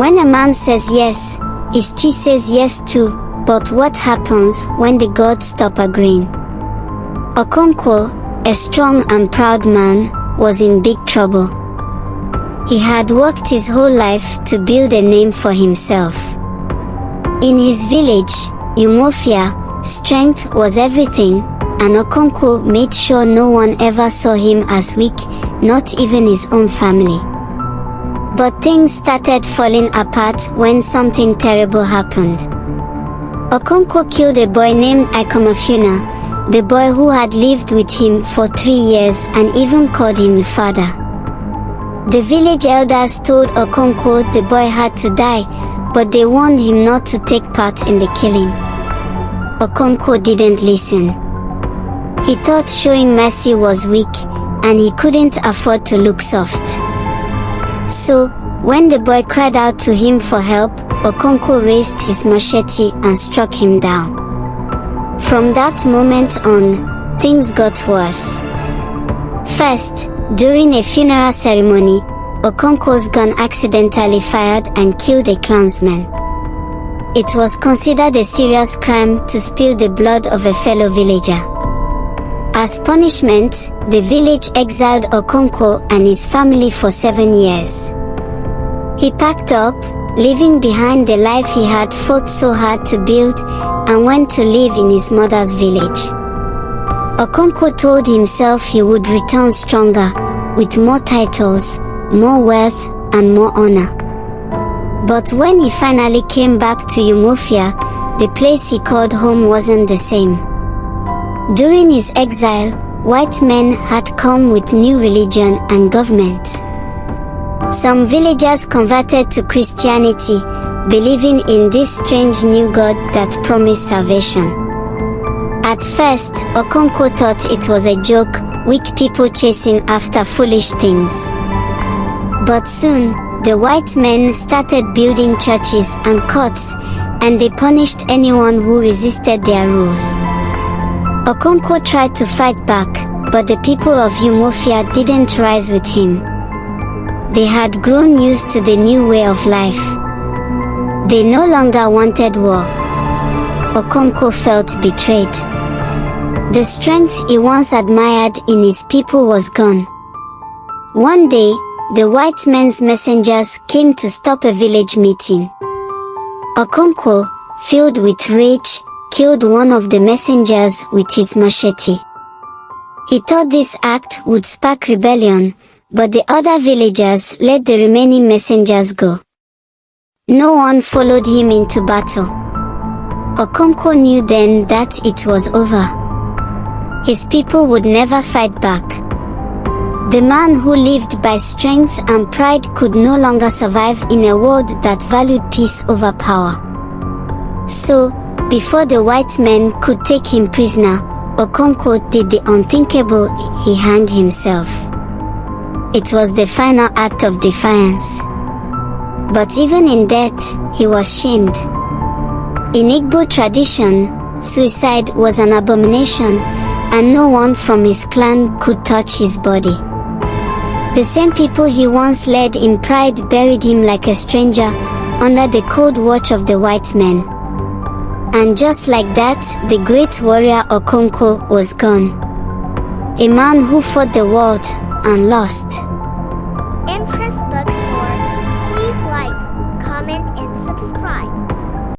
When a man says yes, his chi says yes too, but what happens when the gods stop agreeing? Okonkwo, a strong and proud man, was in big trouble. He had worked his whole life to build a name for himself. In his village, Umofia, strength was everything, and Okonkwo made sure no one ever saw him as weak, not even his own family. But things started falling apart when something terrible happened. Okonkwo killed a boy named Ikomafuna, the boy who had lived with him for 3 years and even called him father. The village elders told Okonkwo the boy had to die, but they warned him not to take part in the killing. Okonkwo didn't listen. He thought showing mercy was weak, and he couldn't afford to look soft. So, when the boy cried out to him for help, Okonkwo raised his machete and struck him down. From that moment on, things got worse. First, during a funeral ceremony, Okonkwo's gun accidentally fired and killed a clansman. It was considered a serious crime to spill the blood of a fellow villager. As punishment, the village exiled Okonkwo and his family for 7 years. He packed up, leaving behind the life he had fought so hard to build, and went to live in his mother's village. Okonkwo told himself he would return stronger, with more titles, more wealth, and more honor. But when he finally came back to Umofia, the place he called home wasn't the same. During his exile, white men had come with new religion and government. Some villagers converted to Christianity, believing in this strange new god that promised salvation. At first, Okonkwo thought it was a joke, weak people chasing after foolish things. But soon, the white men started building churches and courts, and they punished anyone who resisted their rules. Okonkwo tried to fight back, but the people of Umofia didn't rise with him. They had grown used to the new way of life. They no longer wanted war. Okonkwo felt betrayed. The strength he once admired in his people was gone. One day, the white men's messengers came to stop a village meeting. Okonkwo, filled with rage, killed one of the messengers with his machete. He thought this act would spark rebellion, but the other villagers let the remaining messengers go. No one followed him into battle. Okonkwo knew then that it was over. His people would never fight back. The man who lived by strength and pride could no longer survive in a world that valued peace over power. So, before the white men could take him prisoner, Okonkwo did the unthinkable, he hanged himself. It was the final act of defiance. But even in death, he was shamed. In Igbo tradition, suicide was an abomination, and no one from his clan could touch his body. The same people he once led in pride buried him like a stranger, under the cold watch of the white men. And just like that, the great warrior Okonkwo was gone. A man who fought the world, and lost. Empress Bookstore, please like, comment and subscribe.